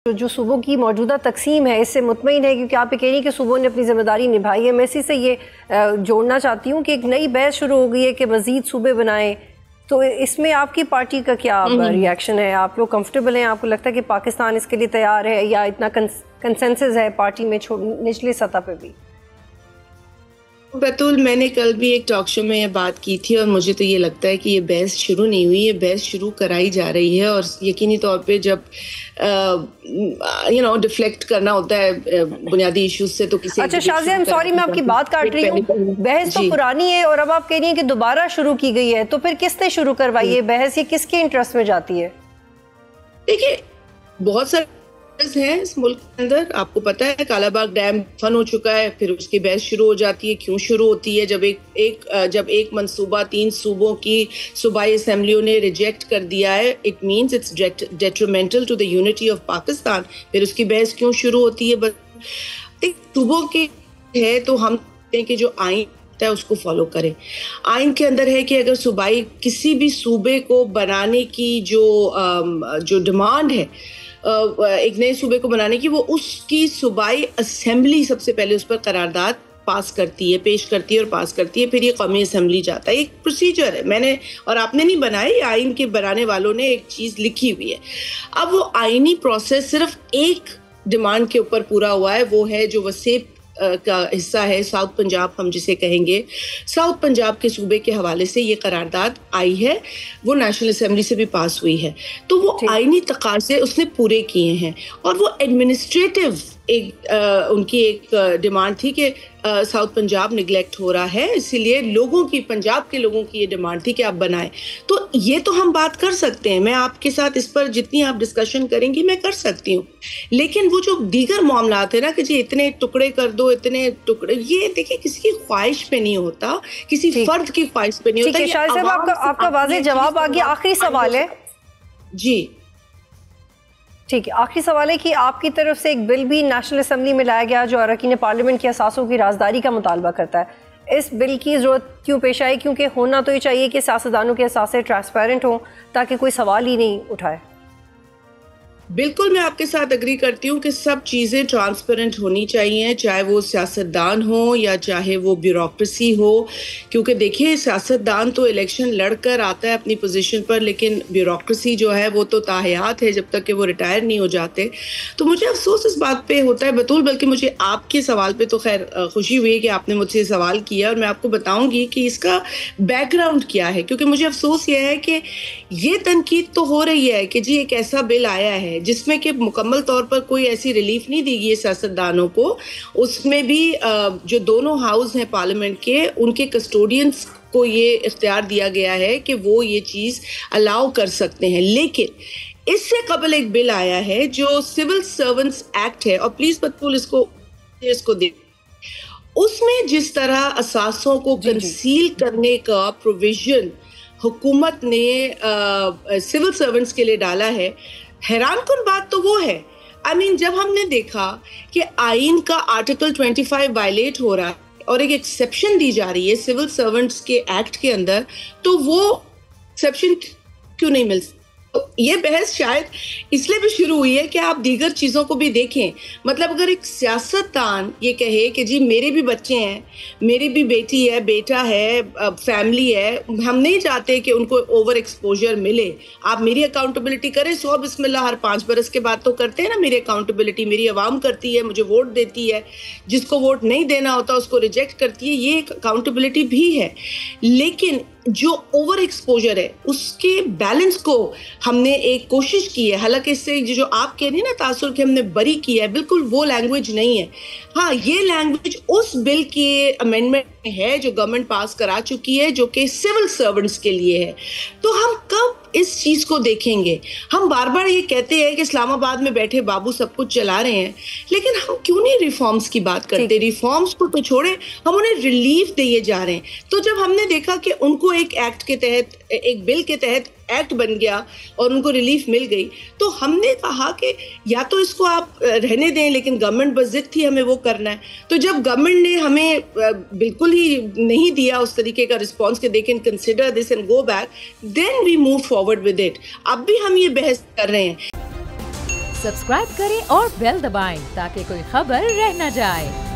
जो सूबों की मौजूदा तकसीम है इससे मुतमईन है, क्योंकि आप ये कह रही हैं कि सूबों ने अपनी जिम्मेदारी निभाई है। मैं इसी से ये जोड़ना चाहती हूँ कि एक नई बहस शुरू हो गई है कि मज़ीद सूबे बनाएं, तो इसमें आपकी पार्टी का क्या रिएक्शन है? आप लोग कंफर्टेबल हैं? आपको लगता है कि पाकिस्तान इसके लिए तैयार है, या इतना कंसेंसस है पार्टी में निचली सतह पे भी? बतूल, मैंने कल भी एक टॉक शो में ये बात की थी और मुझे तो ये लगता है कि ये बहस शुरू नहीं हुई, ये बहस शुरू कराई जा रही है। और यकीनी तौर पे जब डिफ्लेक्ट करना होता है बुनियादी इश्यूज से तो किसी अच्छा शाज़िया, आई एम सॉरी मैं आपकी बात काट रही हूँ। बहस तो पुरानी है और अब आप कह रही हैं कि दोबारा शुरू की गई है, तो फिर किसने शुरू करवाई है बहस? ये किसके इंटरेस्ट में जाती है? देखिए, बहुत सारे हैं इस मुल्क के अंदर। आपको पता है कालाबाग डैम फन हो चुका है, फिर उसकी बहस शुरू हो जाती है। क्यों शुरू होती है? जब एक मंसूबा 3 सूबों की सूबाई असेंबलियों ने रिजेक्ट कर दिया है, it means it's detrimental to the unity of Pakistan. फिर उसकी बहस क्यों शुरू होती है? बस सूबों के है तो हम कहते हैं कि जो आइन है उसको फॉलो करें। आइन के अंदर है कि अगर सूबाई किसी भी सूबे को बनाने की जो डिमांड है एक नए सूबे को बनाने की, वो उसकी सूबाई असेंबली सबसे पहले उस पर करारदाद पास करती है, पेश करती है और पास करती है। फिर ये कौमी असेंबली जाता है। एक प्रोसीजर है, मैंने और आपने नहीं बनाया, ये आइन के बनाने वालों ने एक चीज लिखी हुई है। अब वो आइनी प्रोसेस सिर्फ एक डिमांड के ऊपर पूरा हुआ है, वो है जो वसेब का हिस्सा है साउथ पंजाब, हम जिसे कहेंगे। साउथ पंजाब के सूबे के हवाले से ये करारदाद आई है, वो नेशनल असेंबली से भी पास हुई है। तो वो आईनी तकाज़े उसने पूरे किए हैं। और वो एडमिनिस्ट्रेटिव उनकी एक डिमांड थी कि साउथ पंजाब निगलेक्ट हो रहा है, इसीलिए पंजाब के लोगों की ये डिमांड थी कि आप बनाएं। तो ये तो हम बात कर सकते हैं, मैं आपके साथ इस पर जितनी आप डिस्कशन करेंगी मैं कर सकती हूँ। लेकिन वो जो दीगर मामलात है ना कि जी इतने टुकड़े कर दो, इतने टुकड़े, ये देखिए किसी की ख्वाहिश पे नहीं होता, किसी फर्द की ख्वाहिश पे नहीं होता। शायद साहब आपका वाज़ेह जवाब आ गया। आखिरी सवाल है जी, ठीक है, आखिरी सवाल है कि आपकी तरफ से एक बिल भी नेशनल असेंबली में लाया गया जो अरकान पार्लियामेंट के असासों की राजदारी का मुतालबा करता है। इस बिल की ज़रूरत क्यों पेश आई? क्योंकि होना तो ये चाहिए कि सियासतदानों के असासे ट्रांसपेरेंट हों ताकि कोई सवाल ही नहीं उठाए। बिल्कुल, मैं आपके साथ अग्री करती हूँ कि सब चीज़ें ट्रांसपेरेंट होनी चाहिए, चाहे वो सियासतदान हो या चाहे वो ब्यूरोक्रेसी हो। क्योंकि देखिए, सियासतदान तो इलेक्शन लड़कर आता है अपनी पोजीशन पर, लेकिन ब्यूरोक्रेसी जो है वो तो ताहयात है जब तक कि वो रिटायर नहीं हो जाते। तो मुझे अफसोस इस बात पे होता है बतूल, बल्कि मुझे आपके सवाल पे तो खैर खुशी हुई कि आपने मुझसे सवाल किया और मैं आपको बताऊँगी कि इसका बैकग्राउंड क्या है। क्योंकि मुझे अफसोस यह है कि ये तनकीद तो हो रही है कि जी एक ऐसा बिल आया है जिसमें कि मुकम्मल तौर पर कोई ऐसी रिलीफ नहीं दी गई सियासतदानों को। उसमें भी जो दोनों हाउस हैं पार्लियामेंट के, उनके कस्टोडियंस को ये इख्तियार दिया गया है कि वो ये चीज़ अलाउ कर सकते हैं। लेकिन इससे कबल एक बिल आया है जो सिविल सर्वेंट्स एक्ट है, और प्लीज़ बतूल इसको दे, उसमें जिस तरह असासों को कंसील करने का प्रोविजन हुकूमत ने सिविल सर्वेंट्स के लिए डाला है, हैरानकुन बात तो वो है। जब हमने देखा कि आइन का आर्टिकल 25 वायलेट हो रहा है और एक एक्सेप्शन दी जा रही है सिविल सर्वेंट्स के एक्ट के अंदर, तो वो एक्सेप्शन क्यों नहीं मिल सकती? तो ये बहस शायद इसलिए भी शुरू हुई है कि आप दीगर चीज़ों को भी देखें। मतलब अगर एक सियासतदान ये कहे कि जी मेरे भी बच्चे हैं, मेरी भी बेटी है, बेटा है, फैमिली है, हम नहीं चाहते कि उनको ओवर एक्सपोजर मिले, आप मेरी अकाउंटेबिलिटी करें। 100 बिस्मिल्लाह, हर 5 बरस के बाद तो करते हैं ना मेरी अकाउंटेबिलिटी, मेरी आवाम करती है, मुझे वोट देती है, जिसको वोट नहीं देना होता उसको रिजेक्ट करती है, ये एक अकाउंटेबिलिटी भी है। लेकिन जो ओवर एक्सपोजर है उसके बैलेंस को हमने एक कोशिश की है। हालांकि इससे जो आप कह रहे हैं ना तासुर के हमने बरी किया है, बिल्कुल वो लैंग्वेज नहीं है। हाँ, ये लैंग्वेज उस बिल के अमेंडमेंट है जो गवर्नमेंट पास करा चुकी है, जो कि सिविल सर्वेंट्स के लिए है। तो हम कब इस चीज़ को देखेंगे? हम बार बार ये कहते हैं कि इस्लामाबाद में बैठे बाबू सब कुछ चला रहे हैं, लेकिन हम क्यों नहीं रिफॉर्म्स की बात करते? रिफॉर्म्स को तो छोड़े, हम उन्हें रिलीफ दिए जा रहे हैं। तो जब हमने देखा कि उनको एक एक्ट के तहत, एक बिल के तहत एक्ट बन गया और उनको रिलीफ मिल गई, तो हमने कहा कि या तो इसको आप रहने दें, लेकिन गवर्नमेंट बस जिद थी हमें वो करना है। तो जब गवर्नमेंट ने हमें बिल्कुल ही नहीं दिया उस तरीके का रिस्पॉन्स कि they can consider this and go back, then we move forward with it. अब भी हम ये बहस कर रहे हैं। सब्सक्राइब करें और बेल दबाएं ताकि कोई खबर रह न जाए।